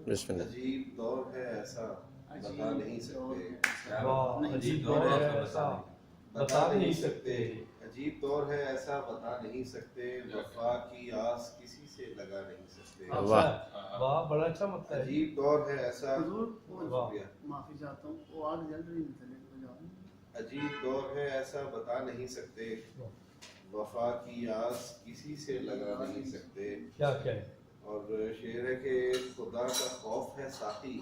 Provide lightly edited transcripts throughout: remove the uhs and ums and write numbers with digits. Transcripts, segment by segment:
بسم اللہ. عجیب دور ہے ایسا بتا نہیں سکتے. عجیب دور ہے ایسا بتا نہیں سکتے. عجیب دور ہے ایسا بتا نہیں سکتے. وفا کی آس کسی سے لگا نہیں سکتے. واہ واہ بڑا اچھا مطلب ہے. عجیب دور ہے ایسا. معافی چاہتا ہوں وہ آگ جل رہی ہے. عجیب دور ہے ایسا بتا نہیں سکتے. وفا کی آس کسی سے لگا نہیں سکتے. کیا ہے. اور شعر ہے کہ خدا کا خوف ہے ساقی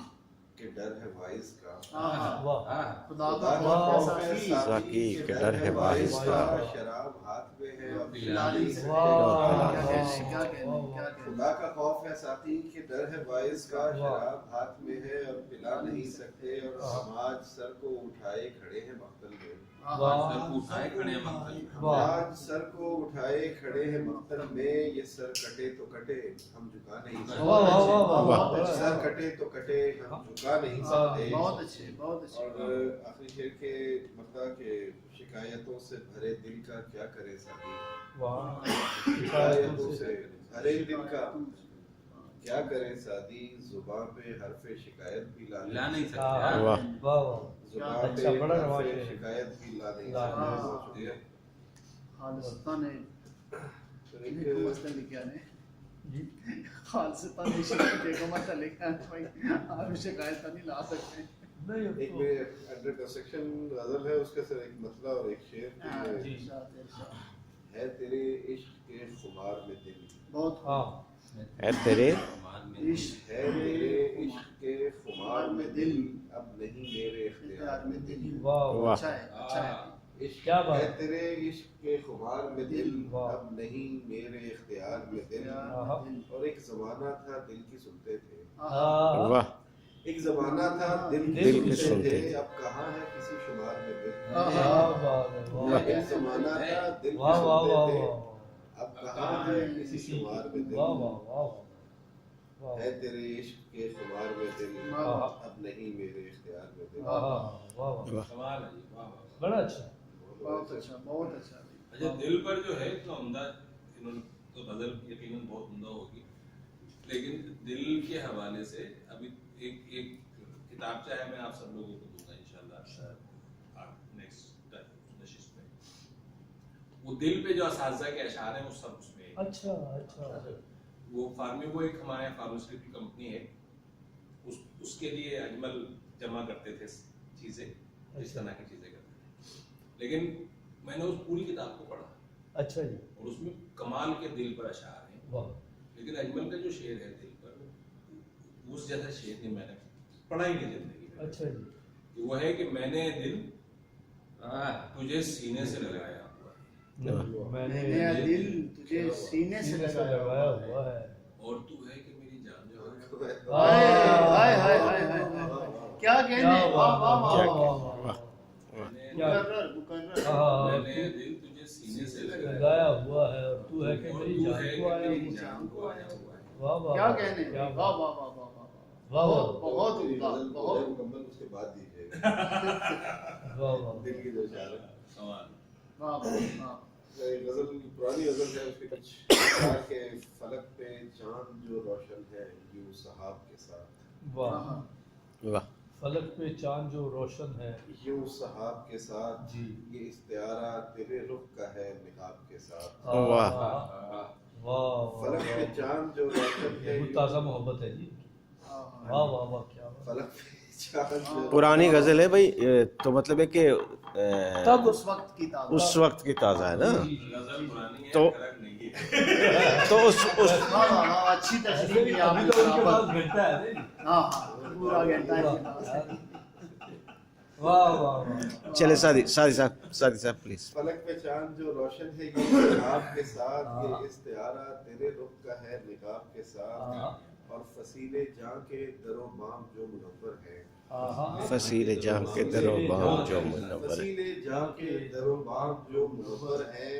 کہ ڈر ہے وائز کا. خدا خدا کا خوف ہے ساقی کہ ڈر ہے وائز کا. شراب ہاتھ میں ہے اب پلا پلا نہیں نہیں سکتے. سکتے. کیا کہنے خدا کا خوف ہے ساقی کہ ڈر ہے وائز کا. شراب ہاتھ میں ہے اب پلا نہیں سکتے. اور سماج سر کو اٹھائے کھڑے ہیں مقتل میں. سماج سر کو اٹھائے کھڑے ہیں مقتل میں. یہ سر کٹے تو کٹے ہم جھکا نہیں سکتے. سر کٹے تو کٹے ہم جھکا نہیں سکتے. بہت اچھے بہت اچھے. اور آخری شعر کے مطلب کہ شکایتوں سے بھرے دل کا کیا کرے ساقی. شکایتوں سے بھرے دل کا کیا کرے سادی. زباں پہ حرف شکایت بھی لا نہیں سکتے. واہ زباں پہ حرف شکایت بھی لا نہیں سکتے. خالصتا نے مسئلہ لکھا ہے. خالصتا نے شکایت کا مسئلہ لکھا ہے. بھائی آپ شکایت نہیں لا سکتے. ایک میں انڈر کنسٹرکشن غزل ہے اس کے ساتھ ایک مسئلہ اور ایک شعر ہے. تیرے عشق کے خمار میں دل. بہت ہے تیرے عشق ہے تیرے عشق کے خمار میں دل. اب نہیں میرے اختیار میں دل. واہ اچھا ہے اچھا ہے. عشق ہے تیرے عشق کے خمار میں دل. اب نہیں میرے اختیار میں دل. اور ایک زمانہ تھا دل کی سنتے تھے. واہ ایک زمانہ تھا دل کی سنتے تھے. اب کہاں ہے کسی شمار میں دل. ایک زمانہ تھا دل کی سنتے تھے. اب کہاں ہے کسی شمار میں دل. ہے تیرے عشق کے خمار میں دل. اب نہیں میرے اختیار میں دل. بڑا اچھا. بہت اچھا بہت اچھا. اچھا دل پر جو ہے تو عمدہ انہوں نے تو غزل یقیناً بہت عمدہ ہوگی. لیکن دل کے حوالے سے ابھی ایک کتاب چاہے میں آپ سب لوگوں کو دوں گا انشاءاللہ نیکسٹ نشست میں. وہ دل پہ جو اساتذہ کے اشعار ہیں وہ سب اس میں. اچھا وہ وہ ایک ہمارے فارماسیوٹیکل کمپنی ہے. اس کے لیے اجمل جمع کرتے تھے چیزیں, اس طرح کی چیزیں کرتے تھے. لیکن میں نے اس پوری کتاب کو پڑھا. اچھا جی. اور اس میں کمال کے دل پر اشعار ہیں. لیکن اجمل کا جو شعر ہے دل پر, اس جیسا شعر نہیں میں نے پڑھا ہی نہیں زندگی میں. اچھا جی. وہ ہے کہ میں نے دل تجھے سینے سے لگایا ہوا ہے. میں نے دل تجھے سینے سے لگایا ہوا ہے. اور تو ہے کہ میری جان جو ہے. ہائے ہائے ہائے ہائے کیا کہنے. واہ واہ واہ. میں نے دل تجھے سینے سے لگایا ہوا ہے اور تو ہے کہ میری جان کو آیا ہوا ہے. واہ واہ کیا کہنے. واہ واہ واہ واہ واہ. بہت بہت مکمل اس کے بعد دیجیے گا. دل کی دو چار سوال. واہ واہ. غزل پرانی غزل ہے. اس کے کچھ کہ فلک پہ چاند جو روشن ہے یوں صحاب کے ساتھ. واہ واہ. فلک پہ چاند جو روشن ہے یوں صحاب کے ساتھ. جی. یہ استعارہ تیرے رخ کا ہے نقاب کے ساتھ. واہ واہ. فلک پہ چاند جو روشن ہے. تازہ محبت ہے جی. واہ واہ واہ. کیا فلک پہ چاند پرانی غزل ہے بھائی, تو مطلب ہے کہ تب اس وقت کی تازہ. اس وقت کی تازہ ہے نا. غزل پرانی ہے, تو فرق نہیں ہے. تو اس اچھی تشریح کی آپ نے. گھنٹہ ہے. ہاں ہاں پورا گھنٹہ ہے. واہ واہ. چلے سادی صاحب پلیز. فلک پہ چاند جو روشن ہے یہ نقاب کے ساتھ. یہ استعارہ تیرے رخ کا ہے نقاب کے ساتھ. اور فصیل جاں کے در و بام جو منور ہے. فصیل جاں کے در و بام جو منور ہے. فصیل جاں کے در و بام جو منور ہے.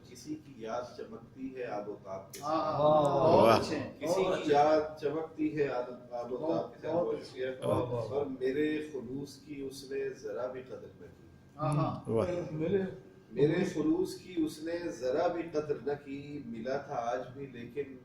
کسی کی یاد چمکتی ہے آب و تاب کے ساتھ. کسی کی یاد چمکتی ہے آب و تاب کے ساتھ. اور میرے خلوص کی اس نے ذرا بھی قدر نہ کی. میرے خلوص کی اس نے ذرا بھی قدر نہ کی. ملا تھا آج بھی لیکن